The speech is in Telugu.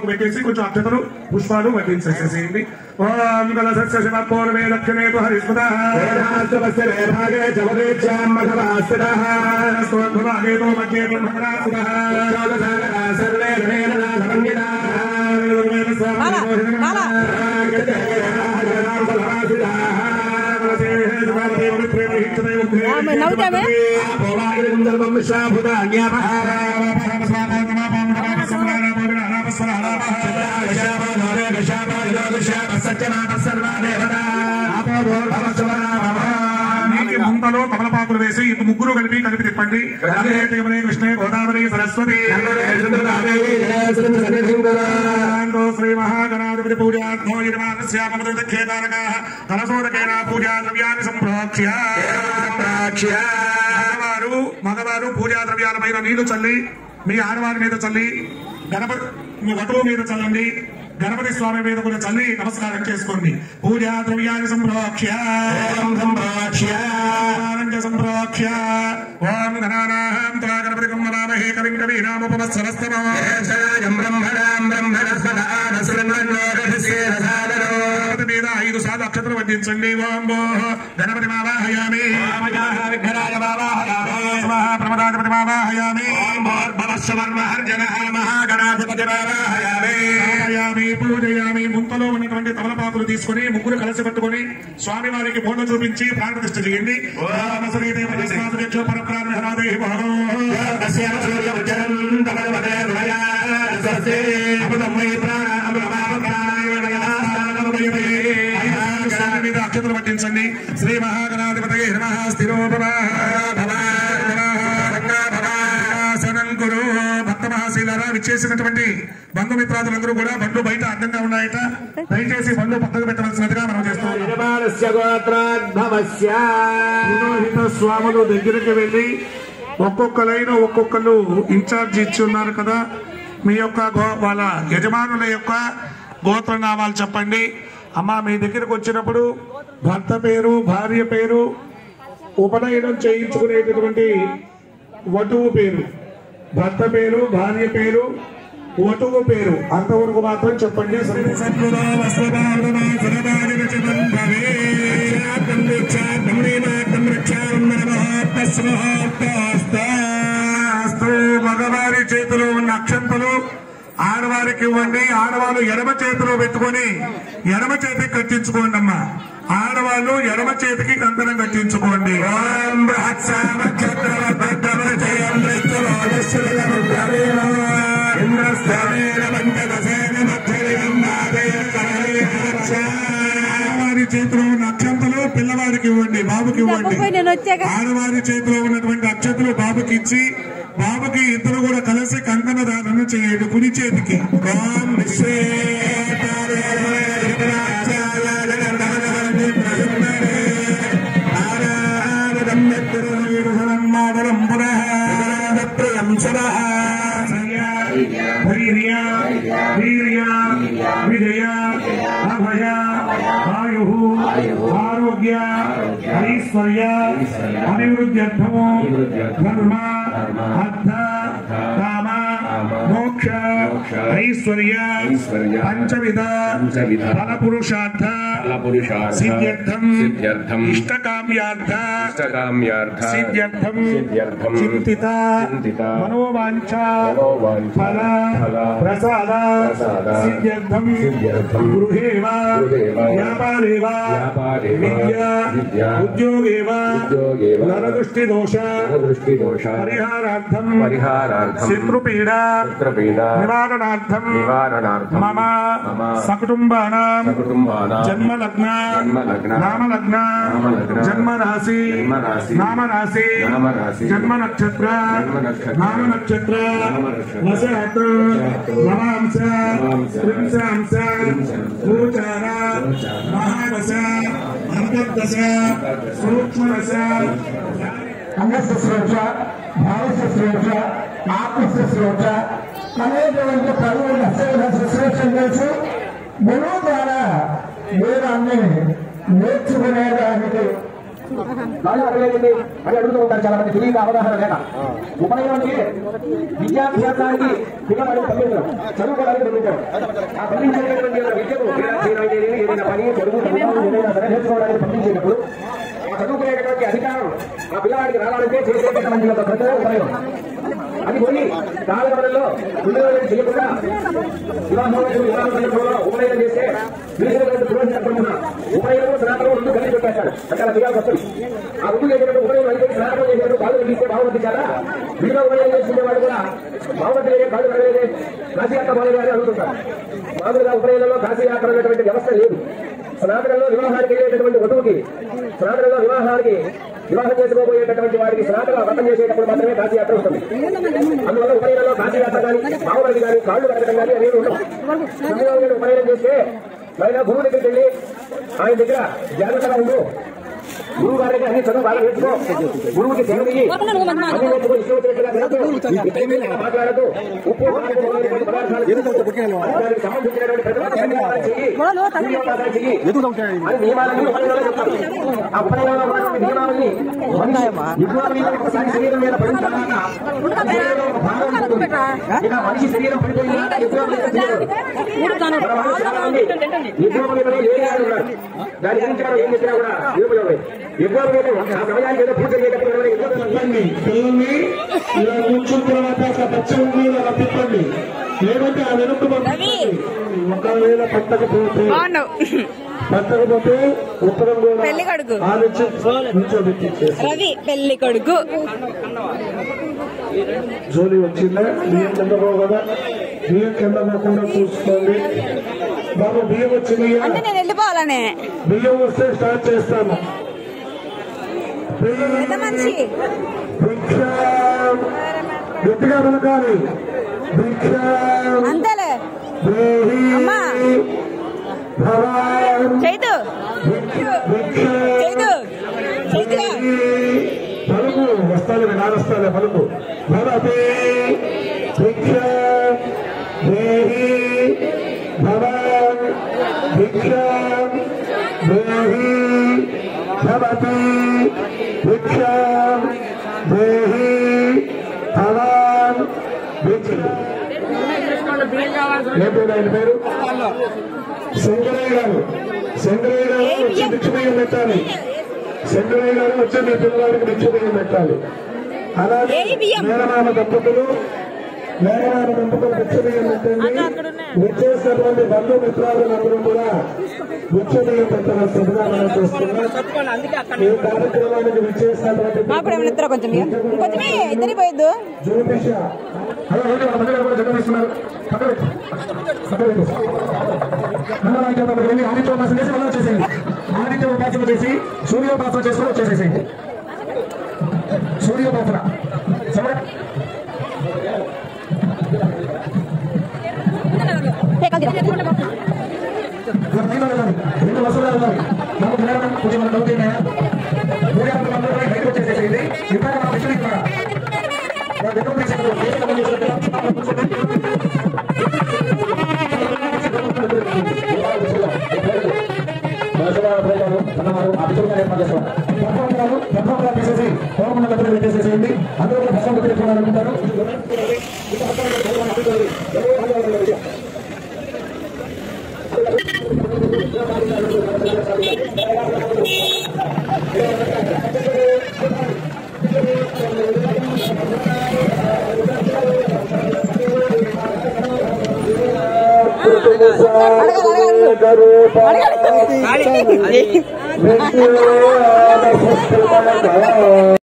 పెట్టేసి కొంచెం అక్షతలు పుష్పాలు వడ్డించేసేసేయండి. ఓం కలశస్య శివపూర్వే దక్షిణే తు హరిస్మృతః వేదాస్తవస్య వేదాగే జవదేచ్ఛాం మఘవాస్తితః స్తోత్రభాగే తు మధ్యే బ్రహ్మణాసుతః చోదసాగరా సర్వే రణేన సమన్వితాః ముంతలో తమలపాకులు వేసి ఇటు ముగ్గురు కలిపి తిప్పండి. కృష్ణ గోదావరి సరస్వతి శ్రీ మహాగణాధిపతి పూజాత్మోజనమానస్యామృతేతారక కలసోదకేన పూజా ద్రవ్యాన్ని సంప్రోక్ష్య మగవారు పూజా ద్రవ్యాల పైన నీళ్లు చల్లి మీ ఆడవారి మీద చల్లి గణపతి మీ వటువు మీద చల్లండి. గణపతి స్వామి మీద కూడా చల్లి నమస్కారం చేసుకోండి. పూజా ద్రవ్యాన్ని సంప్రోక్ష్య సంప్రోక్ష్య ఓం గణానాం త్వా గణపతి కుమ్మరామహే కవిం కవీనాముపమస్సరస్తమం మీద 5 సార్లు అక్షతలు వడ్డించండి. ఓం భో గణపతి మావాహయామి ప్రమదాధిపతి మావాహయామి మహాగణాధిపతి మావాహయామి పూజయామి. ముంతలో ఉన్నటువంటి తమలపాకులు తీసుకుని ముగ్గురు కలిసి పట్టుకుని స్వామి వారికి బోధ చూపించి ప్రాణప్రతిష్ఠ చేయండి. మీద అక్షతలు పట్టించండి. శ్రీ మహాగణాధిపతయే నమః స్థిరోపరాసనంకురు. భక్త మహాశీలారా విచ్చేసినటువంటి బంధుమిత్రాదులందరూ కూడా బండ్లు బయట అడ్డంగా ఉన్నాయట. దయచేసి బండ్లు పక్కకు పెట్టవలసినదిగా మనం చేస్తాం. స్వాములు దగ్గరికి వెళ్లి ఒక్కొక్క లైన్ ఒక్కొక్కరు ఇన్ఛార్జ్ ఇచ్చి ఉన్నారు కదా, మీ యొక్క వాళ్ళ యజమానుల యొక్క గోత్రనామాలు చెప్పండి. అమ్మ మీ దగ్గరకు వచ్చినప్పుడు భర్త పేరు భార్య పేరు ఉపనయనం చేయించుకునేటటువంటి వటువు పేరు, భర్త పేరు భార్య పేరు వటువు పేరు అంతవరకు మాత్రం చెప్పండి. మగవారి చేతిలో ఉన్న అక్షంతలు ఆడవారికి ఇవ్వండి. ఆడవాళ్ళు ఎడమ చేతిలో పెట్టుకొని ఎడమ చేతికి కట్టించుకోండి. అమ్మా ఆడవాళ్ళు ఎడమ చేతికి కంకణం కట్టించుకోండి. ఆడవారి చేతిలో ఉన్న అక్షంతలు పిల్లవాడికి ఇవ్వండి, బాబుకి ఇవ్వండి. ఆడవారి చేతిలో ఉన్నటువంటి అక్షంతలు బాబుకి ఇచ్చి బాబుకి ఇద్దరు కూడా కలిసి కంకణ దానం చేయండి కుడి చేతికి. విజయ అభయ ఆయు ఆరోగ్య ఐశ్వర్య అభివృద్ధ్యర్థము ధర్మ అర్థ కామ మోక్ష ఐశ్వర్య పంచవిధ ఫలపురుషార్థ సిద్ధ్యర్థం ఇష్టకామ్యార్థ సిద్ధ్యర్థం చింతిత మనోవాంఛ ఫల ప్రసాద సిద్ధ్యర్థం గృహేవ వ్యాపారేవ విద్యా ఉద్యోగేవ నరదృష్టి దోష పరిహారార్థం శత్రుపీడ నివారణార్థం మమ సకుటుంబానాం జన్మలగ్న నామలగ్న జన్మరాశి నామరాశి జన్మ నక్షత్ర నామ నక్షత్ర నక్షత్ర నవాంశ త్రింశాంశ గోచార మహాదశ అంతర్దశ సూక్ష్మదశ అన్నశుశ్రూష భావశుశ్రూష ఆత్మశుశ్రూష అనేటువంటి పనులు శుశ్రూష చేసి గురువు ద్వారా వేదాన్ని నేర్చుకునేదానికి కాళ్ళు అడగలేదండి అని అడుగుతూ ఉంటారు చాలా మంది తెలియక అవగాహన లేక. ఉపనయనానికి విద్యాభ్యాసానికి పిల్లవాడిని పంపించడం, చదువుకోవడానికి పంపించడం. ఆ పంపించేటటువంటి విద్యకు ఏదైనా పని చదువు ఏదైనా సరే నేర్చుకోవడానికి పంపించేటప్పుడు చదువుకునేటటువంటి అధికారం ఆ పిల్లవాడికి రావాలంటే చేసేటటువంటి ఒక ప్రజల ఉపయోగం. అది పోయి కాలగమనంలో పిల్లలు చేయకుండా ఉపనయనం చేస్తే ఉపనయనం స్నాతకం రెండు కలిసి పెట్టేస్తాడు. అంటే అలా చేయాల్సి వస్తుంది. ఆ రెండు చేసినట్టు ఉపనయనం అయితే స్నాతకం చేసినట్టు కాళ్ళు కట్టిస్తే బాగుపట్టించారా? వీడియో ఉపనయనం చేసుకునే వాళ్ళు కూడా బాగుపట్టలేదే, కాళ్ళు కడలేదే, కాశీయాత్ర పోలేదే అని అడుగుతుంటారు. మామూలుగా ఉపనయనంలో కాశీయాత్ర అనేటువంటి వ్యవస్థ లేదు. స్నాతకంలో వివాహానికి వెళ్ళేటటువంటి వధువుకి, స్నాతకంలో వివాహం చేసుకోబోయేటటువంటి వారికి స్నాతక వ్రతం చేసేటప్పుడు మాత్రమే కాశీయాత్ర ఉంటుంది. అందువల్ల ఉపనయనంలో కాశీయాత్ర కానీ బావులకి కానీ కాళ్ళు కడగడం కానీ అనేవి ఉండవు. సంధ్యావళి ఉపనయనం చేస్తే ఆయన గురువు దగ్గరికి వెళ్ళి ఆయన దగ్గర జాగ్రత్తగా ఉండు, గురువు గారికి అన్ని చదువు బాగా నేర్చుకో, గురువుకి సేవ చెయ్యి, అన్ని నేర్చుకో, ఇష్టం వచ్చినట్టుగా మాట్లాడదు, ఉప్పు పదార్థాలు దానికి సంబంధించినటువంటి చెయ్యి అని నియమాలన్నీ ఉపనయనంలో చెప్తారు. ఆ ఉపనయనంలో ఉన్నటువంటి నియమాలని ఒకసారి శరీరం మీద పడిన తర్వాత ఇక మనిషి శరీరం పడిపోయింది దాని గురించి మనం ఏం చెప్పినా కూడా ఆ సమయానికి ఏదో పూజ పిల్లల్ని ఇలా కూర్చున్న తర్వాత అట్లా పచ్చని అలా తిప్పండి, లేదంటే ఆ వెనుక ఒకవేళ పట్టకపోతే ఉత్తరం కూడా రవి పెళ్లి కొడుకు జోలి వచ్చిందా? బియ్యం కింద పోగదా? బియ్యం కింద పోకుండా చూసుకోండి బాబు. బియ్యం వచ్చింది అంటే నేను వెళ్ళిపోవాలనే. బియ్యం వస్తే స్టార్ట్ చేస్తాను. గట్టిగా పలకాలి. అంతేలే చైతు పలుకు వస్తాలే, నానొస్తాలే పలుకు. భవతి భిక్ష దేహి భవన్ భిక్ష దేహి భవతి భిక్ష దేహి భవన్ భిక్ష. ఏం పేరు ఆయన పేరు? శంకరయ్య గారు. శంకరయ్య గారు వచ్చి భిక్ష బియ్యం పెట్టాలి. శంకరయ్య గారు వచ్చి మీ పిల్లవాడికి భిక్ష బియ్యం పెట్టాలి. అలాగే మేనమామ దంపతులు భిక్ష బియ్యం పెట్టండి. విచ్చేసినటువంటి బంధుమిత్రాలందరూ కూడా భిక్ష బియ్యం పెట్టవలసిందిగా మనం చూస్తున్నాం. ఈ కార్యక్రమానికి విచ్చేసినటువంటి జ్యోతిష జగమిస్తున్నారు. ఆదిత్యోపాసన చేసి మళ్ళీ వచ్చేసేయండి. ఆదిత్యోపాసన చేసి సూర్యోపాసన చేసుకుని వచ్చేసేసేయండి. సూర్యోపాసన రెండు వసతులు వెళ్ళాలి. నాకు పిల్లలు కొంచెం మన డౌట్ అయినాయా? బయటకు వచ్చేసేసేయండి. ఇప్పుడు మన విషయం తీసేసి హోమం దగ్గర పెట్టేసేసేయండి. అందరూ భస్వం పెట్టుకోవాలనుకుంటారు.